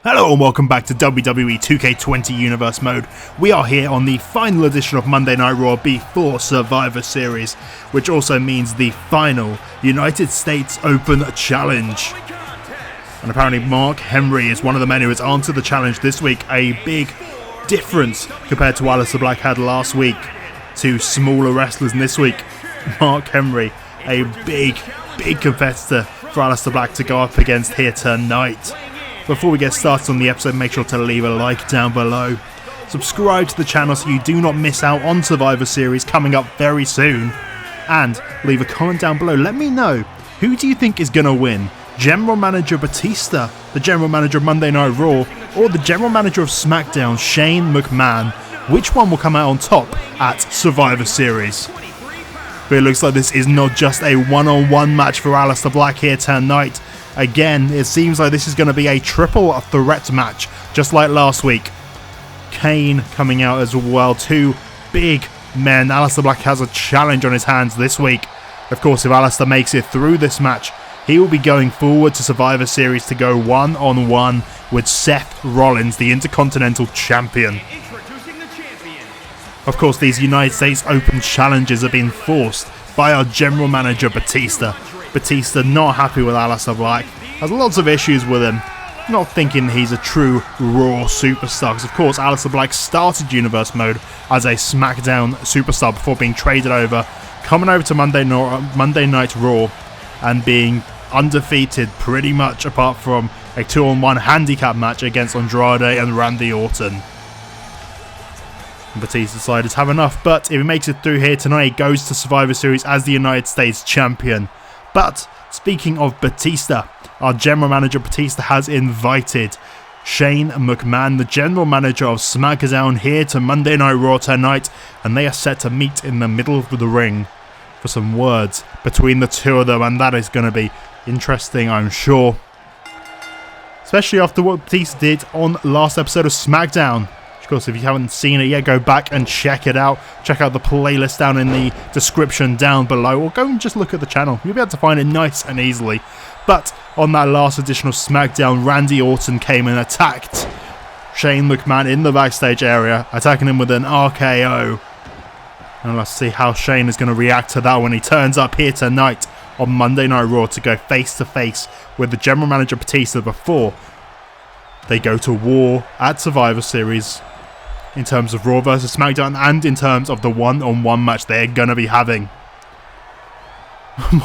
Hello and welcome back to WWE 2K20 Universe Mode. We are here on the final edition of Monday Night Raw before Survivor Series, which also means the final United States Open Challenge. And apparently Mark Henry is one of the men who has answered the challenge this week, a big difference compared to Aleister Black had last week. Two smaller wrestlers in this week. Mark Henry, a big competitor for Aleister Black to go up against here tonight. Before we get started on the episode, make sure to leave a like down below. Subscribe to the channel so you do not miss out on Survivor Series coming up very soon. And leave a comment down below. Let me know, who do you think is going to win? General Manager Batista, the General Manager of Monday Night Raw, or the General Manager of Smackdown, Shane McMahon? Which one will come out on top at Survivor Series? But it looks like this is not just a one-on-one match for Aleister Black here tonight. Again, it seems like this is going to be a triple threat match, just like last week. Kane coming out as well, two big men. Aleister Black has a challenge on his hands this week. Of course, if Aleister makes it through this match, he will be going forward to Survivor Series to go one-on-one with Seth Rollins, the Intercontinental Champion. Of course, these United States Open challenges have been forced by our General Manager Batista. Batista not happy with Aleister Black, has lots of issues with him, not thinking he's a true Raw superstar, because of course Aleister Black started Universe Mode as a SmackDown superstar before being traded over, coming over to Monday Night Raw and being undefeated pretty much apart from a 2-on-1 handicap match against Andrade and Randy Orton. Batista decided to have enough, but if he makes it through here tonight, he goes to Survivor Series as the United States Champion. But speaking of Batista, our General Manager Batista has invited Shane McMahon, the General Manager of SmackDown, here to Monday Night Raw tonight, and they are set to meet in the middle of the ring for some words between the two of them, and that is going to be interesting, I'm sure. Especially after what Batista did on last episode of SmackDown. Of course, if you haven't seen it yet, go back and check it out. Check out the playlist down in the description down below, or go and just look at the channel. You'll be able to find it nice and easily. But on that last edition of SmackDown, Randy Orton came and attacked Shane McMahon in the backstage area, attacking him with an RKO. And let's see how Shane is going to react to that when he turns up here tonight on Monday Night Raw to go face to face with the General Manager Batista before they go to war at Survivor Series. In terms of Raw vs SmackDown and in terms of the one-on-one match they're going to be having.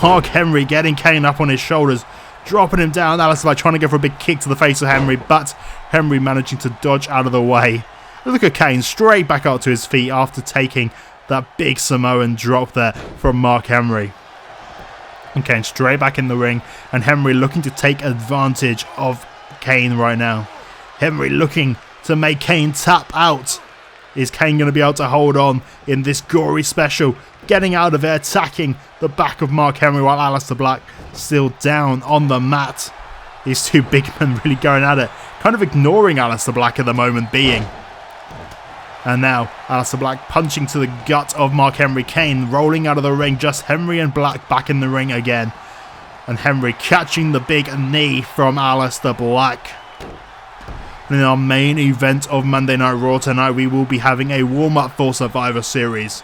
Mark Henry getting Kane up on his shoulders, dropping him down. Aleister Black trying to go for a big kick to the face of Henry, but Henry managing to dodge out of the way. Look at Kane straight back up to his feet after taking that big Samoan drop there from Mark Henry. And Kane straight back in the ring, and Henry looking to take advantage of Kane right now. Henry looking to make Kane tap out. Is Kane going to be able to hold on in this gory special? Getting out of there, attacking the back of Mark Henry while Aleister Black still down on the mat. These two big men really going at it. Kind of ignoring Aleister Black at the moment being. And now Aleister Black punching to the gut of Mark Henry. Kane rolling out of the ring. Just Henry and Black back in the ring again. And Henry catching the big knee from Aleister Black. In our main event of Monday Night Raw tonight, we will be having a warm-up for Survivor Series.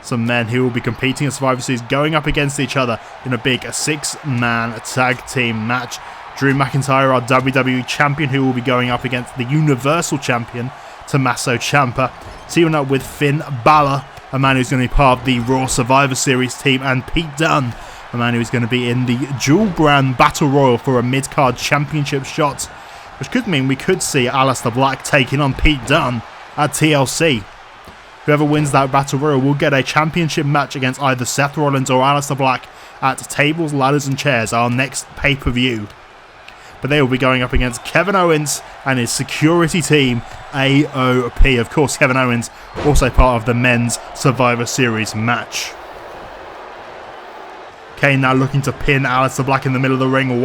Some men who will be competing in Survivor Series going up against each other in a big 6-man tag team match. Drew McIntyre, our WWE Champion, who will be going up against the Universal Champion, Tommaso Ciampa, teaming up with Finn Balor, a man who's going to be part of the Raw Survivor Series team, and Pete Dunne, a man who's going to be in the dual brand Battle Royal for a mid-card championship shot. Which could mean we could see Aleister Black taking on Pete Dunne at TLC. Whoever wins that Battle Royal will get a championship match against either Seth Rollins or Aleister Black at Tables, Ladders and Chairs, our next pay-per-view. But they will be going up against Kevin Owens and his security team, AOP. Of course, Kevin Owens also part of the men's Survivor Series match. Kane now looking to pin Aleister Black in the middle of the ring.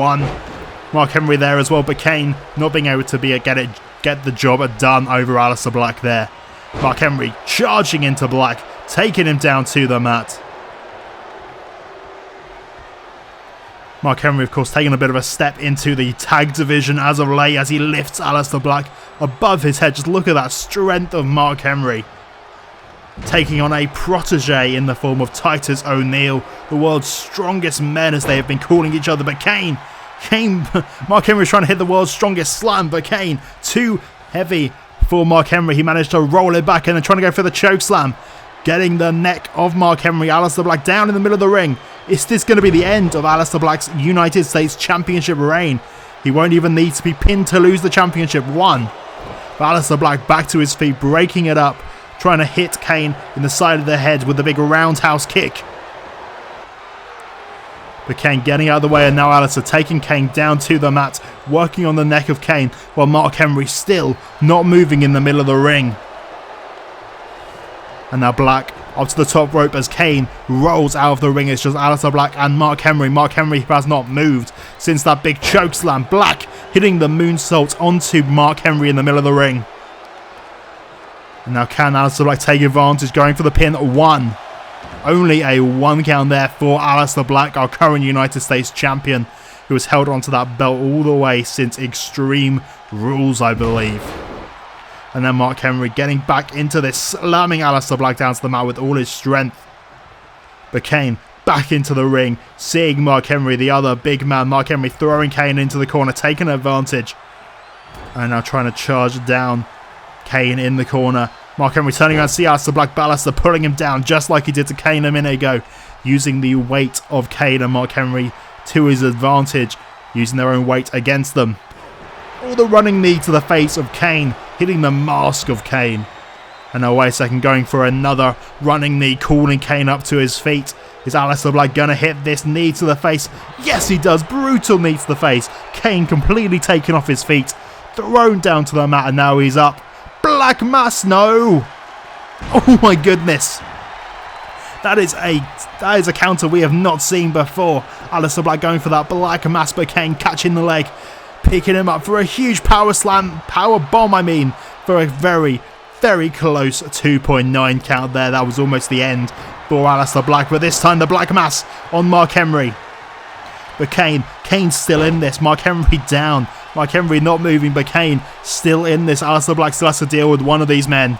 Mark Henry there as well, but Kane not being able to get the job done over Aleister Black there. Mark Henry charging into Black, taking him down to the mat. Mark Henry, of course, taking a bit of a step into the tag division as of late as he lifts Aleister Black above his head. Just look at that strength of Mark Henry. Taking on a protege in the form of Titus O'Neil, the world's strongest men as they have been calling each other. But Mark Henry was trying to hit the world's strongest slam, but Kane, too heavy for Mark Henry. He managed to roll it back and then trying to go for the choke slam. Getting the neck of Mark Henry, Aleister Black down in the middle of the ring. Is this going to be the end of Aleister Black's United States Championship reign? He won't even need to be pinned to lose the championship. But Aleister Black back to his feet, breaking it up, trying to hit Kane in the side of the head with the big roundhouse kick. But Kane getting out of the way, and now Aleister taking Kane down to the mat, working on the neck of Kane, while Mark Henry still not moving in the middle of the ring. And now Black up to the top rope as Kane rolls out of the ring. It's just Aleister Black and Mark Henry. Mark Henry has not moved since that big choke slam. Black hitting the moonsault onto Mark Henry in the middle of the ring. And now can Aleister Black take advantage, going for the pin? One. Only a 1 count there for Aleister Black, our current United States champion, who has held onto that belt all the way since Extreme Rules, I believe. And then Mark Henry getting back into this, slamming Aleister Black down to the mat with all his strength. But Kane back into the ring, seeing Mark Henry, the other big man. Mark Henry throwing Kane into the corner, taking advantage. And now trying to charge down Kane in the corner. Mark Henry turning around, see Aleister Black, Aleister pulling him down just like he did to Kane a minute ago. Using the weight of Kane and Mark Henry to his advantage, using their own weight against them. All the running knee to the face of Kane, hitting the mask of Kane. And now wait a second, going for another running knee, calling Kane up to his feet. Is Aleister Black going to hit this knee to the face? Yes, he does. Brutal knee to the face. Kane completely taken off his feet, thrown down to the mat, and now he's up. Black Mass, no! Oh my goodness. That is a counter we have not seen before. Aleister Black going for that Black Mass, but Kane catching the leg, picking him up for a huge power slam, power bomb I mean, for a very, very close 2.9 count there. That was almost the end for Aleister Black, but this time the Black Mass on Mark Henry. But Kane's still in this. Mark Henry down. Mark Henry not moving, but Kane still in this. Aleister Black still has to deal with one of these men.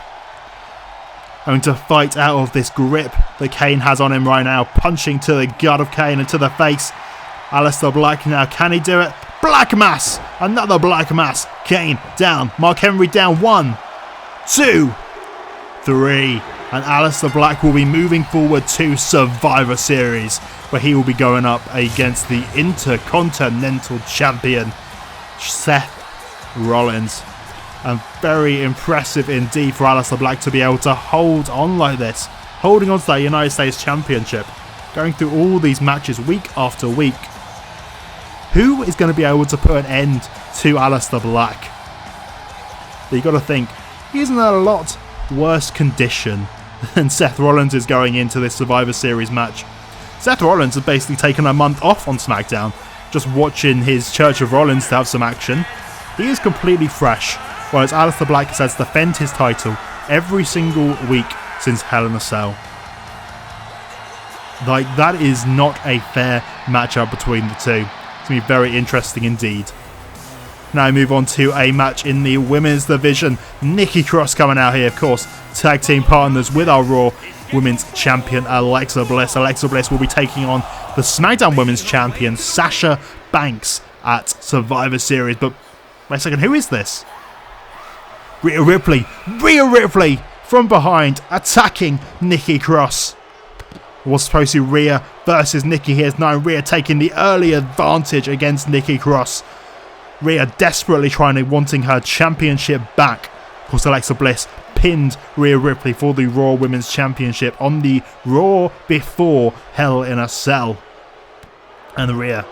Going to fight out of this grip that Kane has on him right now. Punching to the gut of Kane and to the face. Aleister Black now, can he do it? Black Mass! Another Black Mass. Kane down. Mark Henry down. 1, 2, 3. And Aleister Black will be moving forward to Survivor Series, where he will be going up against the Intercontinental Champion, Seth Rollins. And very impressive indeed for Aleister Black to be able to hold on like this, holding on to that United States Championship, going through all these matches week after week. Who is going to be able to put an end to Aleister Black? But you got to think, he's in a lot worse condition than Seth Rollins is going into this Survivor Series match. Seth Rollins has basically taken a month off on SmackDown, just watching his Church of Rollins to have some action. He is completely fresh, whereas Aleister Black has to defend his title every single week since Hell in a Cell. Like, that is not a fair matchup between the two. It's going to be very interesting indeed. Now move on to a match in the women's division. Nikki Cross coming out here, of course, tag team partners with our Raw Women's Champion Alexa Bliss. Alexa Bliss will be taking on the SmackDown Women's Champion Sasha Banks at Survivor Series. But wait a second, who is this? Rhea Ripley. Rhea Ripley from behind attacking Nikki Cross. It was supposed to be Rhea versus Nikki. Here's now Rhea taking the early advantage against Nikki Cross. Rhea desperately wanting her championship back. Of course, Alexa Bliss pinned Rhea Ripley for the Raw Women's Championship on the Raw before Hell in a Cell. And Rhea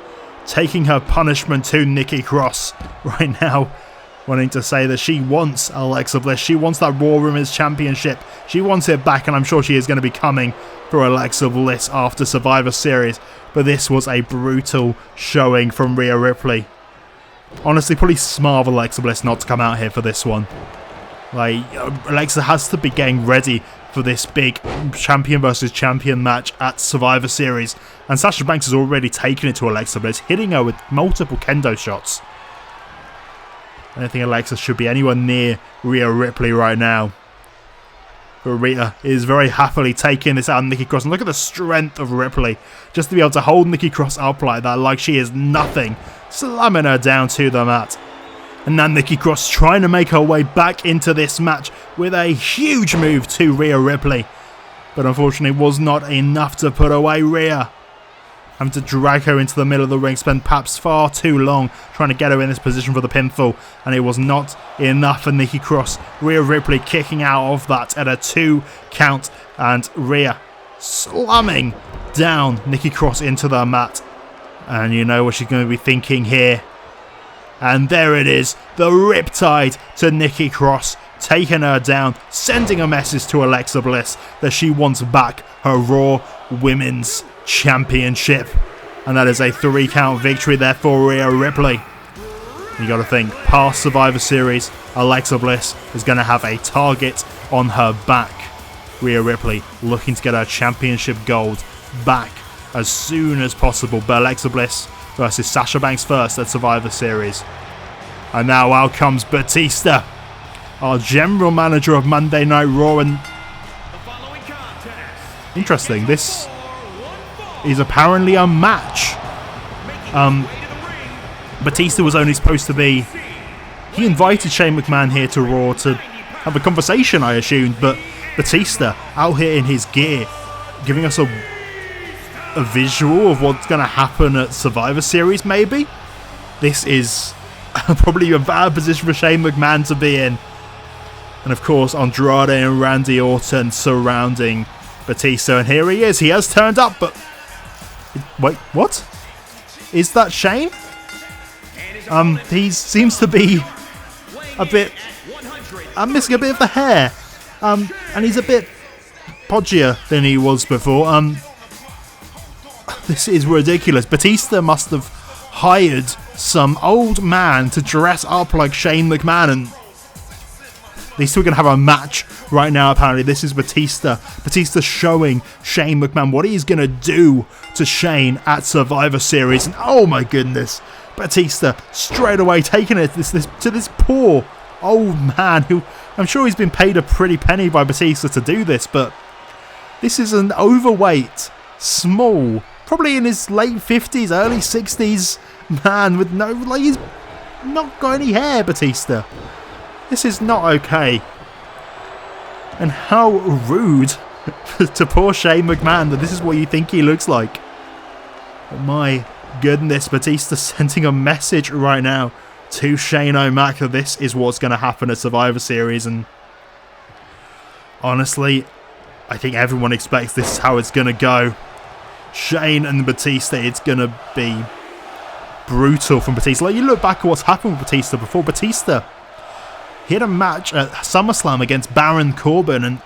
taking her punishment to Nikki Cross right now, wanting to say that she wants Alexa Bliss. She wants that Raw Women's Championship. She wants it back, and I'm sure she is going to be coming for Alexa Bliss after Survivor Series. But this was a brutal showing from Rhea Ripley. Honestly, probably smart of Alexa Bliss not to come out here for this one. Like, Alexa has to be getting ready for this big champion versus champion match at Survivor Series. And Sasha Banks has already taken it to Alexa Bliss, hitting her with multiple kendo shots. I don't think Alexa should be anywhere near Rhea Ripley right now. But Rhea is very happily taking this out on Nikki Cross. And look at the strength of Ripley. Just to be able to hold Nikki Cross up like that, like she is nothing. Slamming her down to the mat. And now Nikki Cross trying to make her way back into this match with a huge move to Rhea Ripley. But unfortunately was not enough to put away Rhea. Having to drag her into the middle of the ring, spend perhaps far too long trying to get her in this position for the pinfall. And it was not enough for Nikki Cross. Rhea Ripley kicking out of that at a 2 count. And Rhea slamming down Nikki Cross into the mat. And you know what she's going to be thinking here. And there it is, the Riptide to Nikki Cross, taking her down, sending a message to Alexa Bliss that she wants back her Raw Women's Championship. And that is a 3 count victory there for Rhea Ripley. You got to think, past Survivor Series, Alexa Bliss is going to have a target on her back. Rhea Ripley looking to get her championship gold back as soon as possible. But Alexa Bliss versus Sasha Banks first at Survivor Series. And now out comes Batista, our general manager of Monday Night Raw. And interesting, this is apparently a match. Batista was only supposed to be... He invited Shane McMahon here to Raw to have a conversation, I assumed, but Batista out here in his gear, giving us a visual of what's going to happen at Survivor Series, maybe? This is probably a bad position for Shane McMahon to be in. And of course, Andrade and Randy Orton surrounding Batista. And here he is. He has turned up, but... Wait, what? Is that Shane? He seems to be a bit... I'm missing a bit of the hair. And he's a bit podgier than he was before. This is ridiculous. Batista must have hired some old man to dress up like Shane McMahon, and these two are going to have a match right now, apparently. This is Batista. Batista showing Shane McMahon what he's going to do to Shane at Survivor Series. And oh my goodness, Batista straight away taking it to this poor old man who I'm sure he's been paid a pretty penny by Batista to do this, but this is an overweight, small, probably in his late 50s, early 60s man with no, like, he's not got any hair, Batista. This is not okay. And how rude to poor Shane McMahon that this is what you think he looks like. But my goodness, Batista sending a message right now to Shane O'Mac that this is what's going to happen at Survivor Series. And honestly, I think everyone expects this is how it's going to go. Shane and Batista, it's going to be brutal from Batista. Like, you look back at what's happened with Batista before. Batista, he had a match at SummerSlam against Baron Corbin, and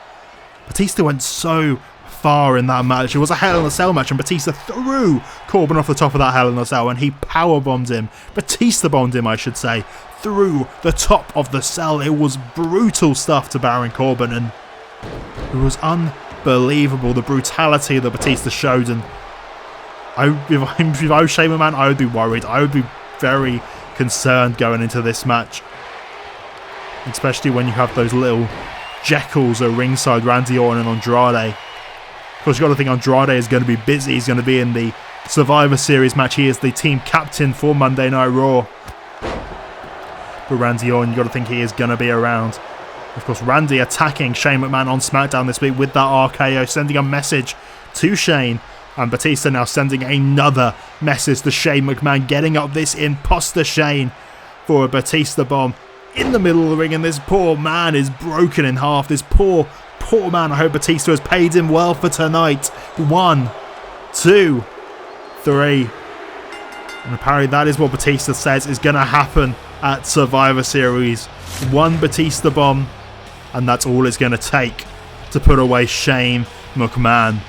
Batista went so far in that match. It was a Hell in a Cell match, and Batista threw Corbin off the top of that Hell in a Cell, and he powerbombed him. Batista bombed him, I should say, through the top of the cell. It was brutal stuff to Baron Corbin, and it was unbelievable, the brutality that Batista showed. And if I was Shane McMahon, I would be worried. I would be very concerned going into this match, especially when you have those little Jekylls at ringside, Randy Orton and Andrade. Of course, you've got to think Andrade is going to be busy. He's going to be in the Survivor Series match. He is the team captain for Monday Night Raw. But Randy Orton, you've got to think he is going to be around. Of course, Randy attacking Shane McMahon on SmackDown this week with that RKO, sending a message to Shane. And Batista now sending another message to Shane McMahon, getting up this imposter Shane for a Batista bomb in the middle of the ring. And this poor man is broken in half. This poor man. I hope Batista has paid him well for tonight. 1, 2, 3. And apparently that is what Batista says is going to happen at Survivor Series. 1 Batista bomb, and that's all it's going to take to put away Shane McMahon.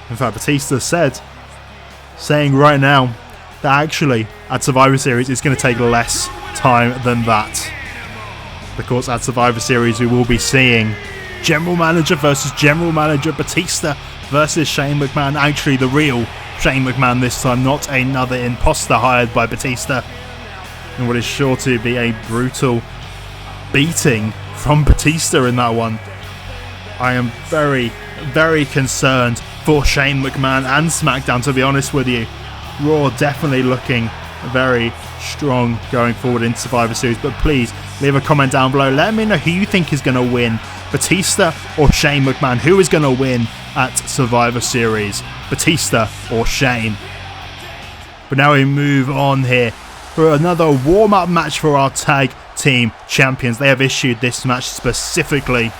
In fact, Batista saying right now that actually at Survivor Series it's going to take less time than that. Of course, at Survivor Series, we will be seeing General Manager versus General Manager, Batista versus Shane McMahon. Actually, the real Shane McMahon this time, not another imposter hired by Batista. And what is sure to be a brutal beating from Batista in that one. I am very, very concerned for Shane McMahon and SmackDown, to be honest with you. Raw definitely looking very strong going forward in Survivor Series, but please leave a comment down below. Let me know who you think is going to win, Batista or Shane McMahon. Who is going to win at Survivor Series, Batista or Shane? But now we move on here for another warm-up match for our tag team champions. They have issued this match specifically,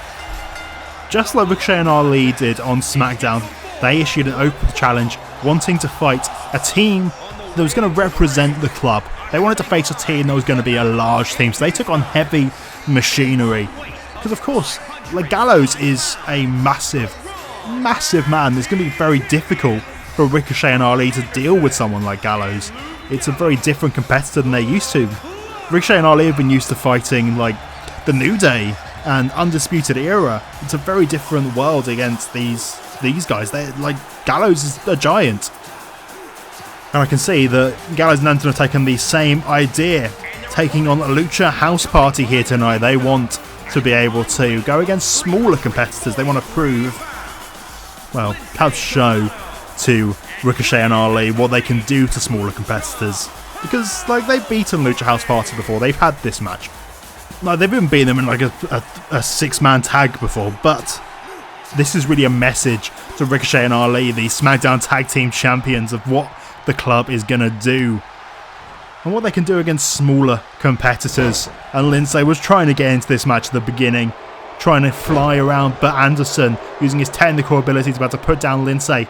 just like Ricochet and Ali did on SmackDown. They issued an open challenge wanting to fight a team that was going to represent the club. They wanted to face a team that was going to be a large team, so they took on Heavy Machinery. Because of course, like, Gallows is a massive, massive man. It's going to be very difficult for Ricochet and Ali to deal with someone like Gallows. It's a very different competitor than they're used to. Ricochet and Ali have been used to fighting like the New Day and Undisputed Era. It's a very different world against these guys. They're like, Gallows is a giant. And I can see that Gallows and Anton have taken the same idea, taking on a Lucha House Party here tonight. They want to be able to go against smaller competitors. They want to prove, well, perhaps show to Ricochet and Ali what they can do to smaller competitors. Because, like, they've beaten Lucha House Party before. They've had this match. Like, they've even beaten them in like a six-man tag before, but this is really a message to Ricochet and Ali, the SmackDown Tag Team Champions, of what the club is going to do and what they can do against smaller competitors. And Lindsay was trying to get into this match at the beginning, trying to fly around, but Anderson, using his technical abilities, about to put down Lindsay.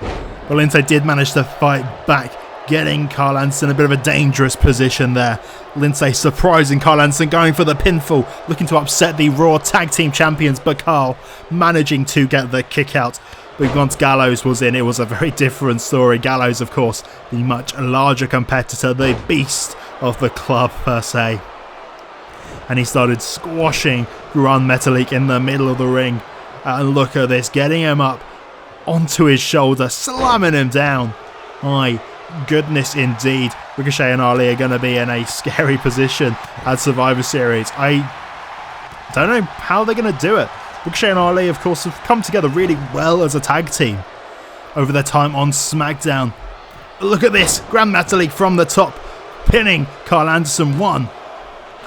But Lindsay did manage to fight back, getting Carl Anderson in a bit of a dangerous position there. Lindsay surprising Carl Anderson, going for the pinfall, looking to upset the Raw Tag Team Champions, but Carl managing to get the kick out. But once Gallows was in, it was a very different story. Gallows, of course, the much larger competitor, the beast of the club per se. And he started squashing Gran Metalik in the middle of the ring. And look at this, getting him up onto his shoulder, slamming him down. My goodness indeed. Ricochet and Ali are going to be in a scary position at Survivor Series. I don't know how they're going to do it. Ricochet and Ali, of course, have come together really well as a tag team over their time on SmackDown. Look at this. Gran Metalik from the top, pinning Carl Anderson 1.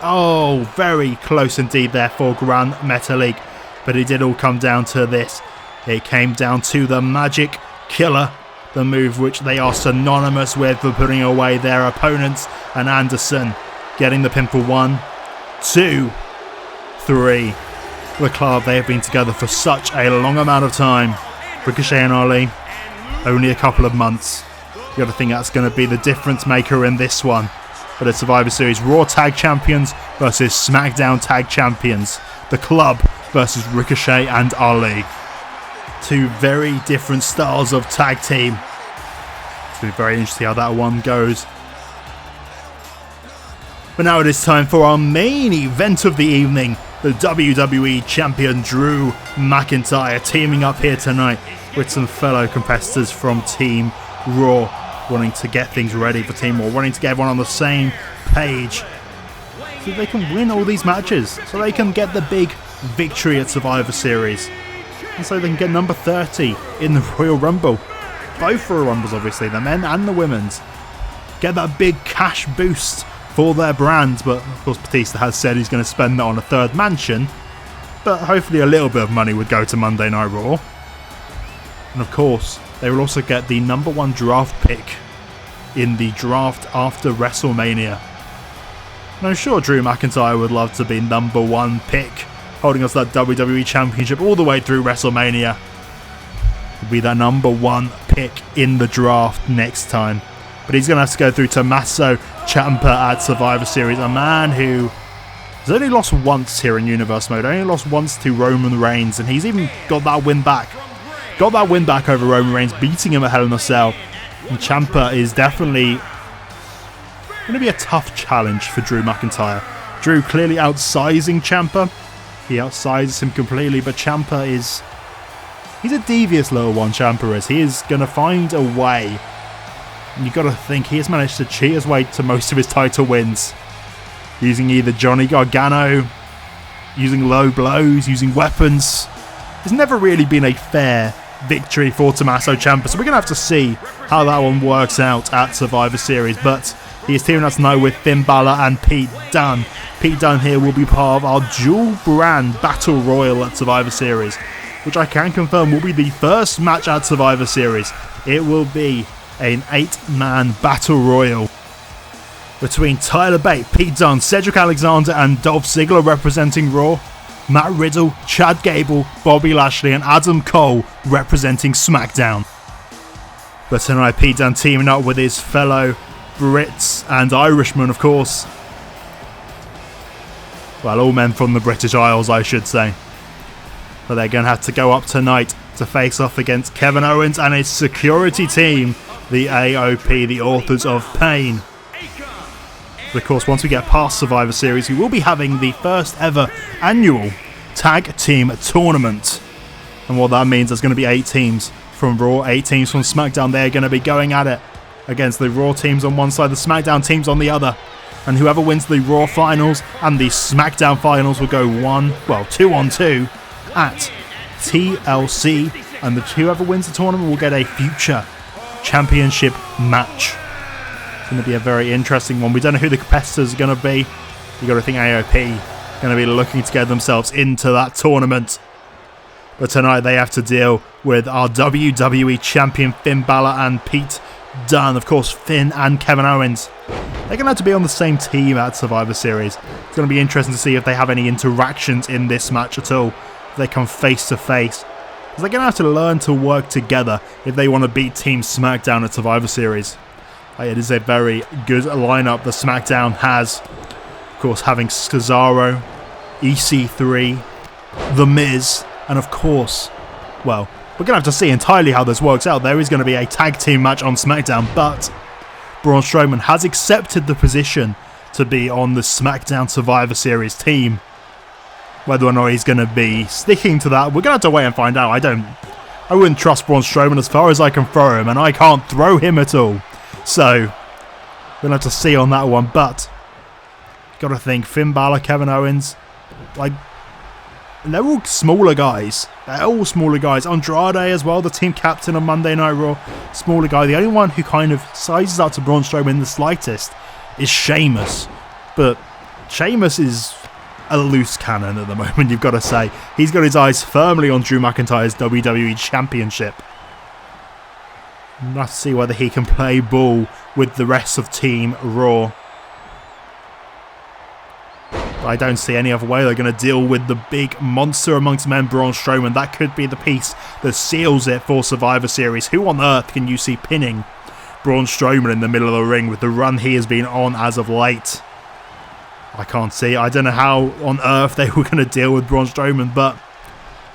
Oh, very close indeed there for Gran Metalik. But it did all come down to this. It came down to the Magic Killer, the move which they are synonymous with for putting away their opponents. And Anderson getting the pinfall. 1, 2, 3. The club, they have been together for such a long amount of time. Ricochet and Ali, only a couple of months. You got to think that's going to be the difference maker in this one. But at Survivor Series, Raw Tag Champions versus SmackDown Tag Champions. The club versus Ricochet and Ali. Two very different styles of tag team. It's going to be very interesting how that one goes. But now it is time for our main event of the evening. The WWE Champion Drew McIntyre teaming up here tonight with some fellow competitors from Team Raw, wanting to get things ready for Team Raw, wanting to get everyone on the same page so they can win all these matches, so they can get the big victory at Survivor Series, and so they can get number 30 in the Royal Rumble. Both Royal Rumbles, obviously, the men and the women's. Get that big cash boost for their brands, but of course Batista has said he's going to spend that on a third mansion, but hopefully a little bit of money would go to Monday Night Raw. And of course they will also get the number 1 draft pick in the draft after WrestleMania. And I'm sure Drew McIntyre would love to be number 1 pick, holding us that WWE Championship all the way through WrestleMania. He'll be that number 1 pick in the draft next time. But he's going to have to go through Tommaso Ciampa at Survivor Series, a man who has only lost once here in Universe Mode, only lost once to Roman Reigns, and he's even got that win back. Got that win back over Roman Reigns, beating him at Hell in a Cell. And Ciampa is definitely going to be a tough challenge for Drew McIntyre. Drew clearly outsizing Ciampa. He outsizes him completely, but Ciampa is... he's a devious little one, Ciampa is. He is going to find a way. And you've got to think he has managed to cheat his way to most of his title wins. Using either Johnny Gargano, using low blows, using weapons. It's never really been a fair victory for Tommaso Ciampa, so we're going to have to see how that one works out at Survivor Series. But he is teaming up tonight with Finn Balor and Pete Dunne. Pete Dunne here will be part of our dual brand Battle Royal at Survivor Series, which I can confirm will be the first match at Survivor Series. It will be an 8-man Battle Royal between Tyler Bate, Pete Dunne, Cedric Alexander and Dolph Ziggler representing Raw, Matt Riddle, Chad Gable, Bobby Lashley and Adam Cole representing SmackDown. But tonight Pete Dunne teaming up with his fellow Brits and Irishmen, of course. Well, all men from the British Isles, I should say. But they're going to have to go up tonight to face off against Kevin Owens and his security team, the AOP, the Authors of Pain. But of course, once we get past Survivor Series, we will be having the first ever annual tag team tournament. And what that means, there's going to be 8 teams from Raw, 8 teams from SmackDown. They're going to be going at it against the Raw teams on one side, the SmackDown teams on the other. And whoever wins the Raw finals and the SmackDown finals will go 2-on-2 at TLC. And whoever wins the tournament will get a future championship match. It's going to be a very interesting one. We don't know who the competitors are going to be. You've got to think AOP going to be looking to get themselves into that tournament. But tonight they have to deal with our WWE Champion Finn Balor and Pete Dunne. Of course, Finn and Kevin Owens. They're going to have to be on the same team at Survivor Series. It's going to be interesting to see if they have any interactions in this match at all. If they come face to face. Because they're going to have to learn to work together if they want to beat Team SmackDown at Survivor Series. It is a very good lineup that SmackDown has. Of course, having Cesaro, EC3, The Miz, and of course, well, we're going to have to see entirely how this works out. There is going to be a tag team match on SmackDown, but Braun Strowman has accepted the position to be on the SmackDown Survivor Series team. Whether or not he's going to be sticking to that, we're going to have to wait and find out. I wouldn't trust Braun Strowman as far as I can throw him, and I can't throw him at all. So, we'll have to see on that one, but got to think Finn Balor, Kevin Owens, they're all smaller guys. They're all smaller guys. Andrade as well, the team captain on Monday Night Raw, smaller guy. The only one who kind of sizes up to Braun Strowman the slightest is Sheamus, but Sheamus is a loose cannon at the moment, you've got to say. He's got his eyes firmly on Drew McIntyre's WWE Championship. Let's see whether he can play ball with the rest of Team Raw. But I don't see any other way they're going to deal with the big monster amongst men, Braun Strowman. That could be the piece that seals it for Survivor Series. Who on earth can you see pinning Braun Strowman in the middle of the ring with the run he has been on as of late? I can't see. I don't know how on earth they were going to deal with Braun Strowman, but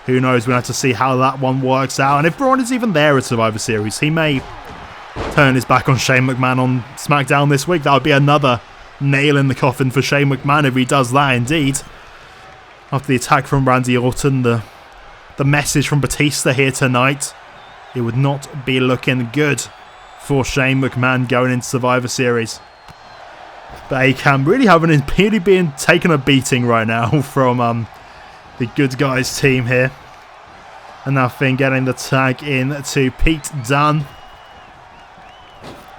who knows? We'll have to see how that one works out. And if Braun is even there at Survivor Series, he may turn his back on Shane McMahon on SmackDown this week. That would be another nail in the coffin for Shane McMahon if he does that indeed. After the attack from Randy Orton, the message from Batista here tonight, it would not be looking good for Shane McMahon going into Survivor Series. But ACAM really being taken a beating right now from the good guys team here. And now Finn getting the tag in to Pete Dunne.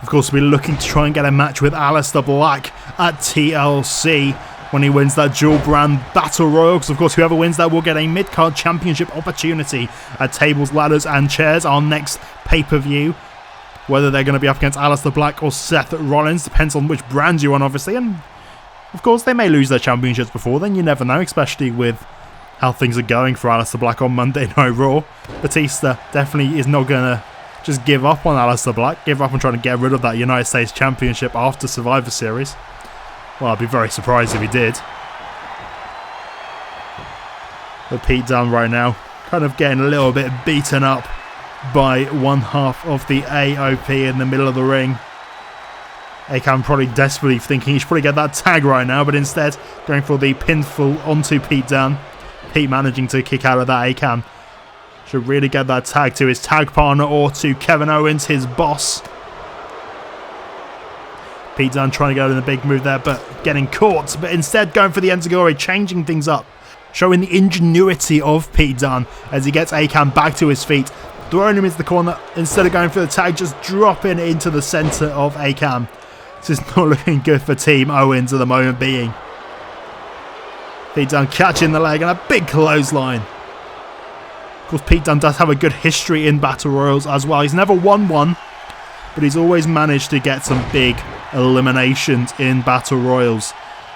Of course, we're looking to try and get a match with Aleister Black at TLC when he wins that dual brand Battle Royal. Because of course, whoever wins that will get a mid-card championship opportunity at Tables, Ladders and Chairs, our next pay-per-view. Whether they're going to be up against Aleister Black or Seth Rollins depends on which brand you're on, obviously. And of course, they may lose their championships before then. You never know, especially with how things are going for Aleister Black on Monday Night Raw. Batista definitely is not going to just give up on Aleister Black, give up on trying to get rid of that United States Championship after Survivor Series. Well, I'd be very surprised if he did. But Pete Dunne right now, kind of getting a little bit beaten up by one half of the AOP in the middle of the ring. Akam probably desperately thinking he should probably get that tag right now, but instead going for the pinfall onto Pete Dunne. Pete managing to kick out of that. Akam should really get that tag to his tag partner or to Kevin Owens, his boss. Pete Dunne trying to go in a big move there, but getting caught. But instead going for the Enziguri, changing things up. Showing the ingenuity of Pete Dunne as he gets Akam back to his feet. Throwing him into the corner. Instead of going for the tag, just dropping into the centre of Akam. This is not looking good for Team Owens at the moment being. Pete Dunne catching the leg and a big clothesline. Of course, Pete Dunne does have a good history in Battle Royals as well. He's never won one, but he's always managed to get some big eliminations in Battle Royals.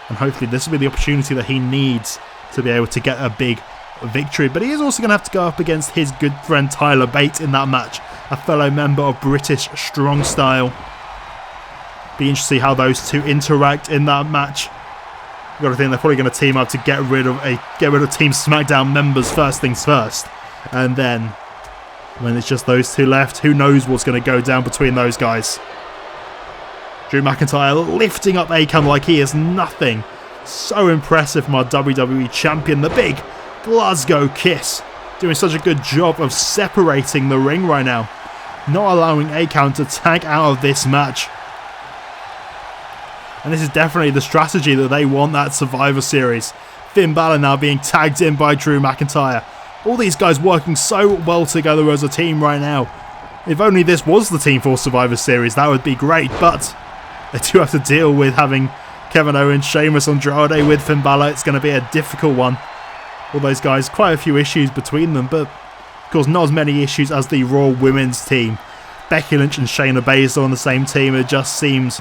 And hopefully this will be the opportunity that he needs to be able to get a big victory. But he is also going to have to go up against his good friend Tyler Bate in that match, a fellow member of British Strong Style. Be interested to see how those two interact in that match. You've got to think they're probably going to team up to get rid of Team SmackDown members first things first. And then when it's just those two left, who knows what's going to go down between those guys. Drew McIntyre lifting up Akam like he is nothing. So impressive from our WWE champion. The big Glasgow kiss. Doing such a good job of separating the ring right now. Not allowing Akam to tag out of this match. And this is definitely the strategy that they want that Survivor Series. Finn Balor now being tagged in by Drew McIntyre. All these guys working so well together as a team right now. If only this was the team for Survivor Series, that would be great. But they do have to deal with having Kevin Owens, Sheamus, Andrade with Finn Balor. It's going to be a difficult one. All those guys, quite a few issues between them, but of course not as many issues as the Raw Women's team. Becky Lynch and Shayna Baszler on the same team. It just seems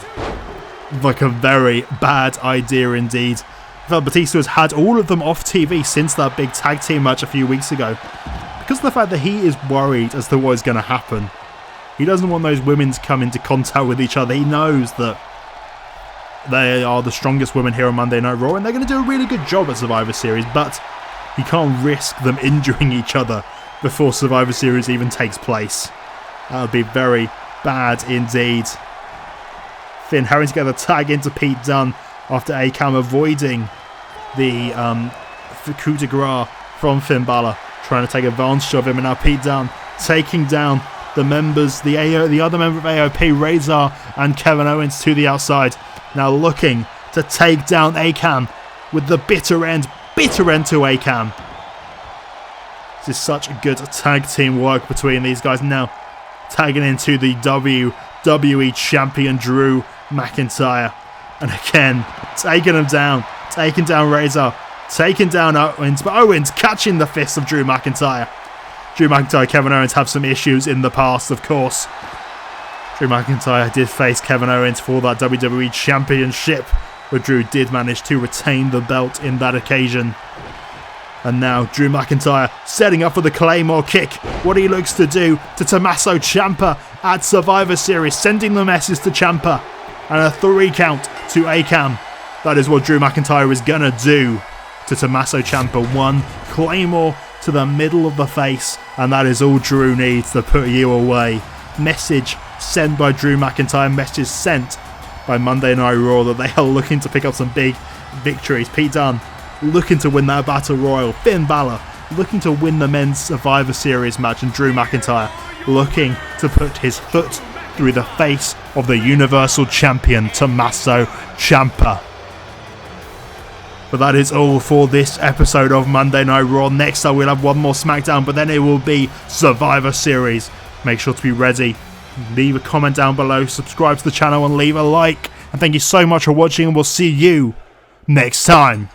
like a very bad idea indeed. I felt Batista has had all of them off TV since that big tag team match a few weeks ago. Because of the fact that he is worried as to what is going to happen. He doesn't want those women to come into contact with each other. He knows that they are the strongest women here on Monday Night Raw, and they're going to do a really good job at Survivor Series, but he can't risk them injuring each other before Survivor Series even takes place. That would be very bad indeed. Finn having to get the tag into Pete Dunne after Akam avoiding the coup de grace from Finn Balor, trying to take advantage of him, and now Pete Dunne taking down the members, the other member of AOP, Razor and Kevin Owens to the outside. Now looking to take down Akam with the bitter end to Akam. This is such a good tag team work between these guys. Now tagging into the WWE Champion Drew McIntyre. And again, taking him down. Taking down Razor. Taking down Owens. But Owens catching the fist of Drew McIntyre. Drew McIntyre, Kevin Owens have some issues in the past, of course. Drew McIntyre did face Kevin Owens for that WWE Championship, but Drew did manage to retain the belt in that occasion. And now Drew McIntyre setting up for the Claymore kick. What he looks to do to Tommaso Ciampa at Survivor Series, sending the message to Ciampa. And a 3 count to Akam. That is what Drew McIntyre is going to do to Tommaso Ciampa. 1 Claymore to the middle of the face, and that is all Drew needs to put you away. Message sent by Drew McIntyre, message sent by Monday Night Raw that they are looking to pick up some big victories. Pete Dunne looking to win that Battle Royal. Finn Balor looking to win the Men's Survivor Series match, and Drew McIntyre looking to put his foot through the face of the Universal Champion Tommaso Ciampa. But that is all for this episode of Monday Night Raw. Next up we'll have one more SmackDown, but then it will be Survivor Series. Make sure to be ready. Leave a comment down below, subscribe to the channel and leave a like. And thank you so much for watching, and we'll see you next time.